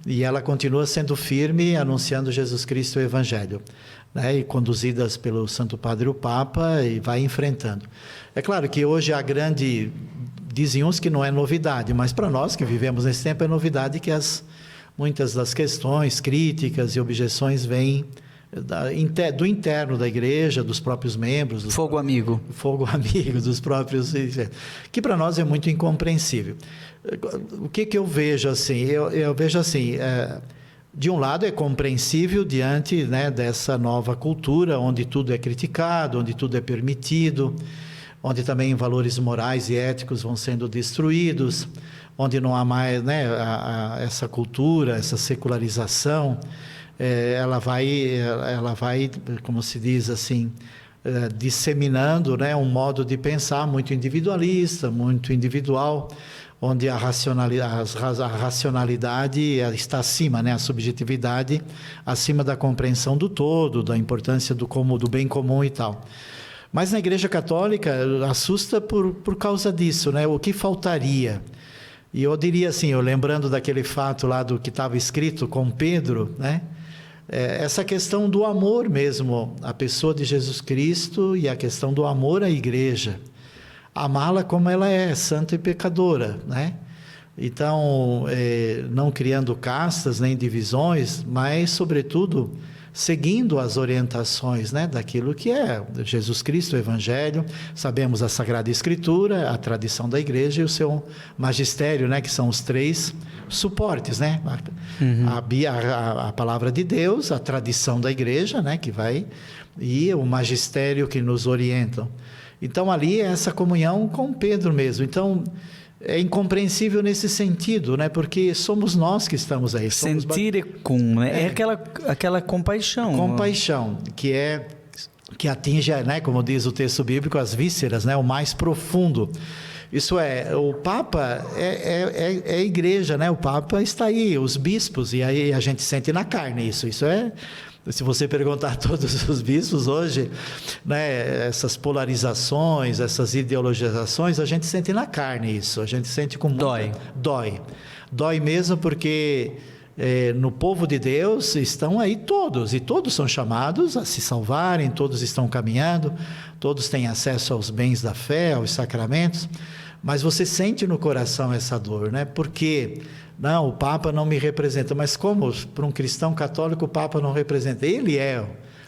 e ela continua sendo firme, anunciando Jesus Cristo e o Evangelho, né, e conduzidas pelo Santo Padre o Papa, e vai enfrentando. É claro que hoje há dizem uns que não é novidade, mas para nós que vivemos nesse tempo é novidade que muitas das questões, críticas e objeções vêm do interno da igreja, dos próprios membros. Fogo amigo, dos próprios, que para nós é muito incompreensível. O que eu vejo assim? Eu vejo assim, de um lado é compreensível diante, né, dessa nova cultura, onde tudo é criticado, onde tudo é permitido, onde também valores morais e éticos vão sendo destruídos, onde não há mais, né, essa cultura, essa secularização, ela vai, como se diz assim, disseminando, né, um modo de pensar muito individualista, muito individual, onde a racionalidade está acima, né, a subjetividade acima da compreensão do todo, da importância do bem comum e tal. Mas na Igreja Católica assusta por causa disso, né? O que faltaria? E eu diria assim, lembrando daquele fato lá do que estava escrito com Pedro, né? essa questão do amor mesmo, a pessoa de Jesus Cristo e a questão do amor à igreja. Amá-la como ela é, santa e pecadora, né? Então, não criando castas nem divisões, mas, sobretudo, seguindo as orientações, né, daquilo que é Jesus Cristo, o Evangelho. Sabemos a Sagrada Escritura, a tradição da igreja e o seu magistério, né, que são os 3 suportes, né? A palavra de Deus, a tradição da igreja, né, que vai, e o magistério que nos orientam. Então, ali é essa comunhão com Pedro mesmo. Então, é incompreensível nesse sentido, né? Porque somos nós que estamos aí. Sentir com, né? É aquela compaixão. Compaixão, que atinge, né? Como diz o texto bíblico, as vísceras, né? O mais profundo. Isso é, o Papa é a igreja, né? O Papa está aí, os bispos, e aí a gente sente na carne isso. Isso é... Se você perguntar a todos os bispos hoje, né, essas polarizações, essas ideologizações, a gente sente na carne isso, a gente sente com muita... Dói mesmo, porque no povo de Deus estão aí todos, e todos são chamados a se salvarem, todos estão caminhando, todos têm acesso aos bens da fé, aos sacramentos, mas você sente no coração essa dor, né? Porque... Não, o Papa não me representa. Mas como para um cristão católico o Papa não representa? Ele é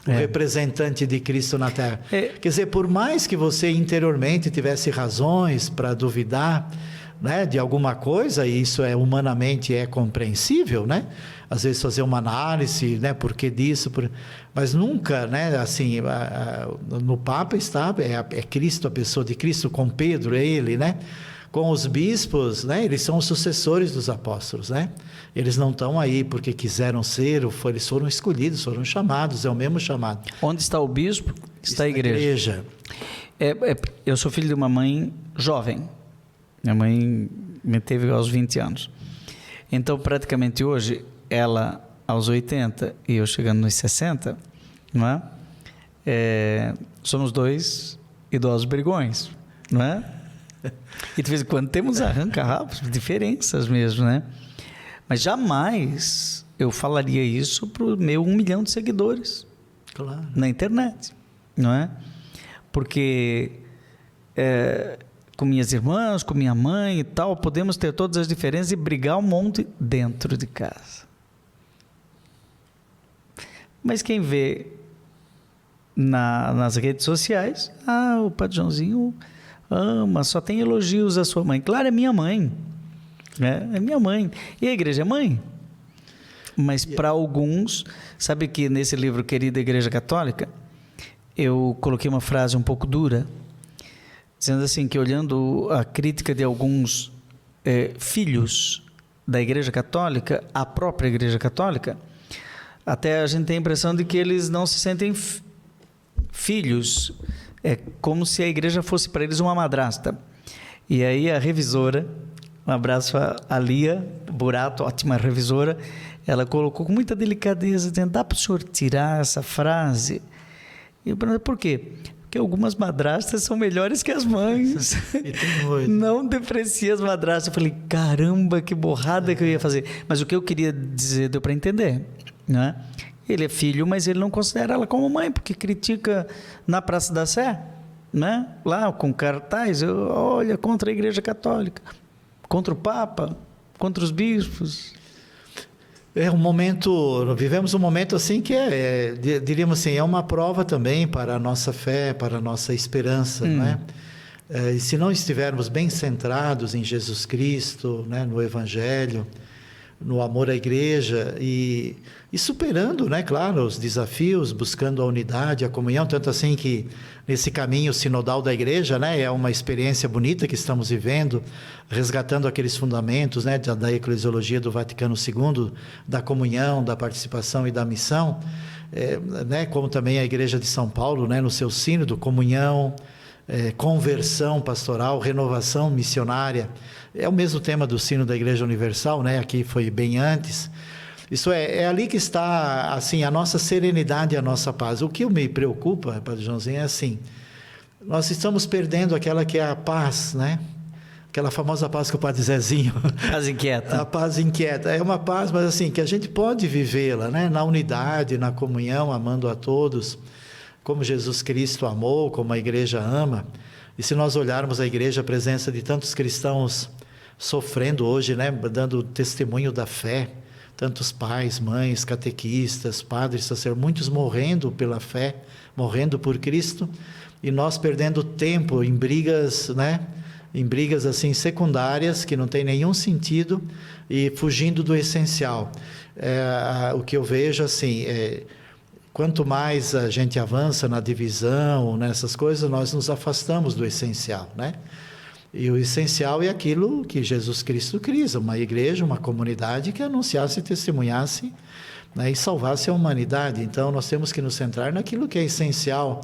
o representante de Cristo na Terra. Quer dizer, por mais que você interiormente tivesse razões para duvidar, né, de alguma coisa, e isso humanamente é compreensível, né? Às vezes fazer uma análise, né, por que disso, mas nunca, né, assim, no Papa está Cristo, a pessoa de Cristo, com Pedro, ele, né? Com os bispos, né? Eles são os sucessores dos apóstolos, né? Eles não estão aí porque quiseram ser, eles foram escolhidos, foram chamados, é o mesmo chamado. Onde está o bispo, está a igreja. Eu sou filho de uma mãe jovem. Minha mãe me teve aos 20 anos. Então, praticamente hoje, ela aos 80 e eu chegando nos 60, não é? Somos 2 idosos brigões, não é? E de vez em quando temos arranca-rabos, diferenças mesmo, né? Mas jamais eu falaria isso para o meu 1 milhão de seguidores, claro, na internet, não é? Porque com minhas irmãs, com minha mãe e tal, podemos ter todas as diferenças e brigar um monte dentro de casa. Mas quem vê nas redes sociais, o Padre Joãozinho ama, só tem elogios à sua mãe. Claro, é minha mãe, né? É minha mãe. E a igreja é mãe. Mas para alguns, sabe que nesse livro Querida Igreja Católica, eu coloquei uma frase um pouco dura, dizendo assim, que olhando a crítica de alguns filhos da Igreja Católica, a própria Igreja Católica, até a gente tem a impressão de que eles não se sentem filhos. É como se a igreja fosse para eles uma madrasta. E aí a revisora, um abraço a Lia Burato, ótima revisora, ela colocou com muita delicadeza, dizendo, dá para o senhor tirar essa frase? E eu perguntei, por quê? Porque algumas madrastas são melhores que as mães. Não deprecia as madrastas. Eu falei, caramba, que borrada que eu ia fazer. Mas o que eu queria dizer, deu para entender, né? Ele é filho, mas ele não considera ela como mãe, porque critica na Praça da Sé, né? Lá com cartaz, olha, contra a Igreja Católica, contra o Papa, contra os bispos. Vivemos um momento assim que diríamos assim, é uma prova também para a nossa fé, para a nossa esperança, né? E se não estivermos bem centrados em Jesus Cristo, né, no Evangelho, no amor à igreja e superando, né, claro, os desafios, buscando a unidade, a comunhão, tanto assim que nesse caminho sinodal da igreja, né, é uma experiência bonita que estamos vivendo, resgatando aqueles fundamentos, né, da eclesiologia do Vaticano II, da comunhão, da participação e da missão, né, como também a Igreja de São Paulo, né, no seu sínodo, comunhão, conversão pastoral, renovação missionária. É o mesmo tema do sino da Igreja Universal, né? Aqui foi bem antes. Isso é ali que está assim, a nossa serenidade e a nossa paz. O que me preocupa, Padre Joãozinho, é assim, nós estamos perdendo aquela que é a paz, né? aquela famosa paz que o Padre Zezinho... Paz inquieta. A paz inquieta. É uma paz, mas assim, que a gente pode vivê-la, né? Na unidade, na comunhão, amando a todos, como Jesus Cristo amou, como a igreja ama. E se nós olharmos a igreja, a presença de tantos cristãos sofrendo hoje, né? Dando testemunho da fé, tantos pais, mães, catequistas, padres, sacerdotes, muitos morrendo pela fé, morrendo por Cristo, e nós perdendo tempo em brigas, né? Em brigas assim secundárias, que não tem nenhum sentido, e fugindo do essencial. O que eu vejo assim, quanto mais a gente avança na divisão, nessas coisas, nós nos afastamos do essencial, né? E o essencial é aquilo que Jesus Cristo quis, uma igreja, uma comunidade que anunciasse e testemunhasse, né, e salvasse a humanidade. Então nós temos que nos centrar naquilo que é essencial,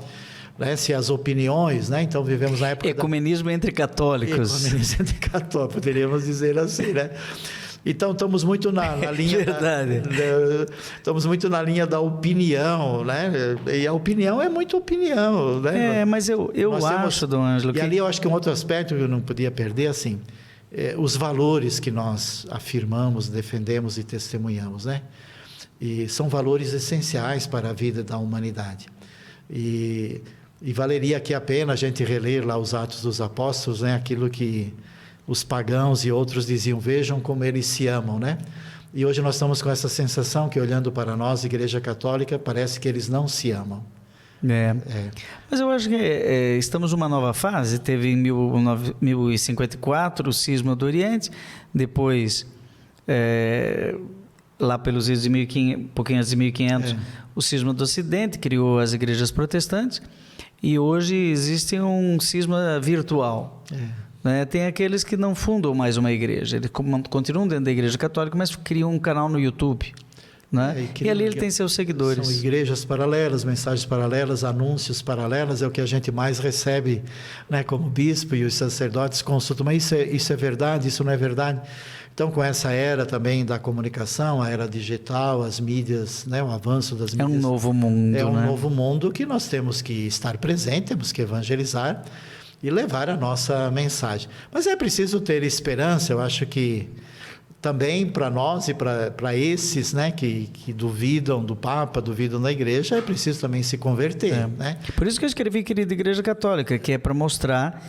né? Se as opiniões, né? Então vivemos na época ecumenismo entre católicos. Ecumenismo entre católicos, poderíamos dizer assim, né? Então estamos muito na linha estamos muito na linha da opinião, né? E a opinião é muito opinião, né? Mas eu acho, Dom Ângelo, e ali eu acho que um outro aspecto que eu não podia perder, assim, os valores que nós afirmamos, defendemos e testemunhamos, né? E são valores essenciais para a vida da humanidade. E valeria aqui a pena a gente reler lá os Atos dos Apóstolos, né? Aquilo que os pagãos e outros diziam, vejam como eles se amam, né? E hoje nós estamos com essa sensação que, olhando para nós, Igreja Católica, parece que eles não se amam. Mas eu acho que estamos numa nova fase. Teve em 1054 o cisma do Oriente, depois, lá pelos anos de 1500, pouquinho antes de 1500, o cisma do Ocidente criou as igrejas protestantes, e hoje existe um cisma virtual. Né? Tem aqueles que não fundam mais uma igreja, eles continuam dentro da Igreja Católica, mas criam um canal no YouTube. Né? E ali ele tem seus seguidores. São igrejas paralelas, mensagens paralelas, anúncios paralelos, é o que a gente mais recebe, né? Como bispo e os sacerdotes consultam, mas isso é verdade, isso não é verdade? Então, com essa era também da comunicação, a era digital, as mídias, né? O avanço das mídias. É um novo mundo. É um novo mundo que nós temos que estar presente, temos que evangelizar e levar a nossa mensagem. Mas é preciso ter esperança, eu acho que também para nós e para esses, né, que duvidam do Papa, duvidam da Igreja, é preciso também se converter. Né? Por isso que eu escrevi Querida Igreja Católica, que é para mostrar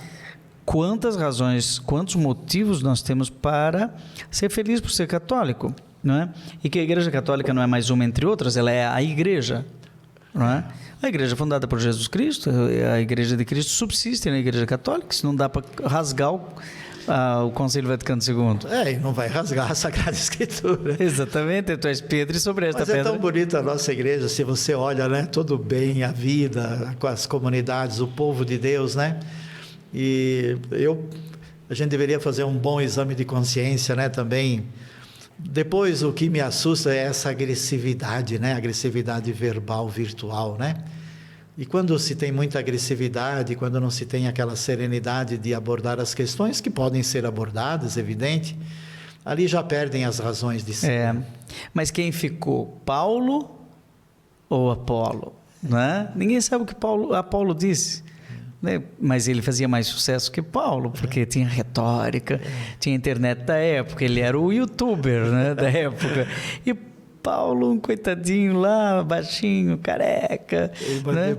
quantas razões, quantos motivos nós temos para ser feliz por ser católico. Não é? E que a Igreja Católica não é mais uma entre outras, ela é a Igreja. Não é? A igreja fundada por Jesus Cristo, a Igreja de Cristo subsiste na Igreja Católica, se não dá para rasgar o Concílio Vaticano II. E não vai rasgar a Sagrada Escritura. Exatamente, tu és Pedro e sobre esta pedra... Mas é tão bonita a nossa igreja, se você olha, né, todo bem, a vida, as comunidades, o povo de Deus, né? E a gente deveria fazer um bom exame de consciência, né, também. Depois, o que me assusta é essa agressividade, né? Agressividade verbal, virtual, né? E quando se tem muita agressividade, quando não se tem aquela serenidade de abordar as questões que podem ser abordadas, evidente, ali já perdem as razões de ser. Mas quem ficou, Paulo ou Apolo? Né? Ninguém sabe o que Apolo disse. Né? Mas ele fazia mais sucesso que Paulo, porque tinha retórica, tinha internet da época, ele era o youtuber, né, da época. E Paulo, um coitadinho lá, baixinho, careca. Né?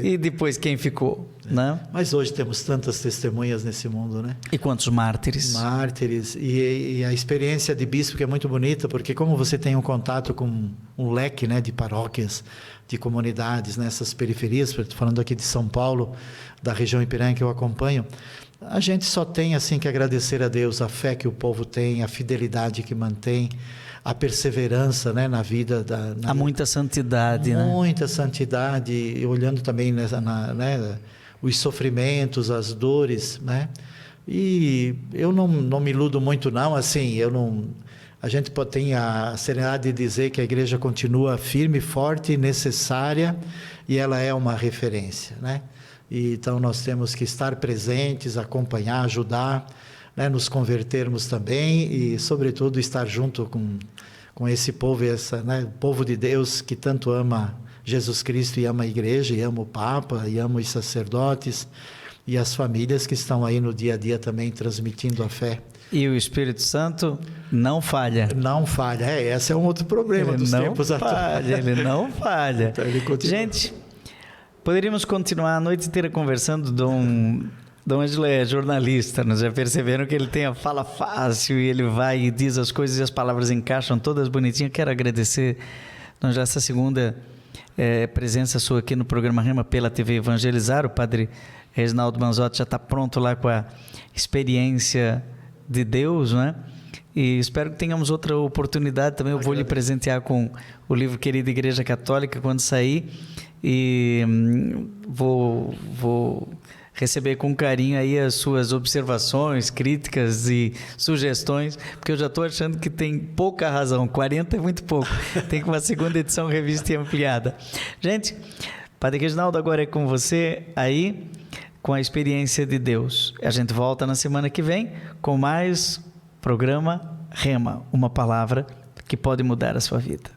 E depois quem ficou? Né? Mas hoje temos tantas testemunhas nesse mundo, né? E quantos mártires? Mártires. E a experiência de bispo que é muito bonita, porque como você tem um contato com um leque, né, de paróquias, de comunidades nessas periferias, estou falando aqui de São Paulo, da região Ipiranga que eu acompanho, a gente só tem assim que agradecer a Deus a fé que o povo tem, a fidelidade que mantém, a perseverança, né, na vida. Há muita santidade, né? Muita santidade, e olhando também né, os sofrimentos, as dores, né? E eu não me iludo muito não, assim, a gente tem a serenidade de dizer que a igreja continua firme, forte, necessária, e ela é uma referência, né? E, então nós temos que estar presentes, acompanhar, ajudar, né? Nos convertermos também e, sobretudo, estar junto com esse povo, né? O povo de Deus que tanto ama Jesus Cristo e ama a igreja, e ama o Papa, e ama os sacerdotes, e as famílias que estão aí no dia a dia também transmitindo a fé. E o Espírito Santo não falha. Não falha. Esse é um outro problema dos tempos atuais. Ele não falha. Então, ele continua. Gente, poderíamos continuar a noite inteira conversando. Dom Ângelo é jornalista, nós já perceberam que ele tem a fala fácil e ele vai e diz as coisas e as palavras encaixam todas bonitinhas. Quero agradecer, Dom Ângelo, essa segunda presença sua aqui no programa Rema pela TV Evangelizar. O padre Reginaldo Manzotti já está pronto lá com a experiência de Deus, né? E espero que tenhamos outra oportunidade também. Eu vou lhe presentear com o livro Querida Igreja Católica quando sair, e vou receber com carinho aí as suas observações, críticas e sugestões, porque eu já estou achando que tem pouca razão, 40 é muito pouco, tem que uma segunda edição revista e ampliada. Gente, Padre Reginaldo, agora é com você aí, com a experiência de Deus. A gente volta na semana que vem com mais programa Rema, uma palavra que pode mudar a sua vida.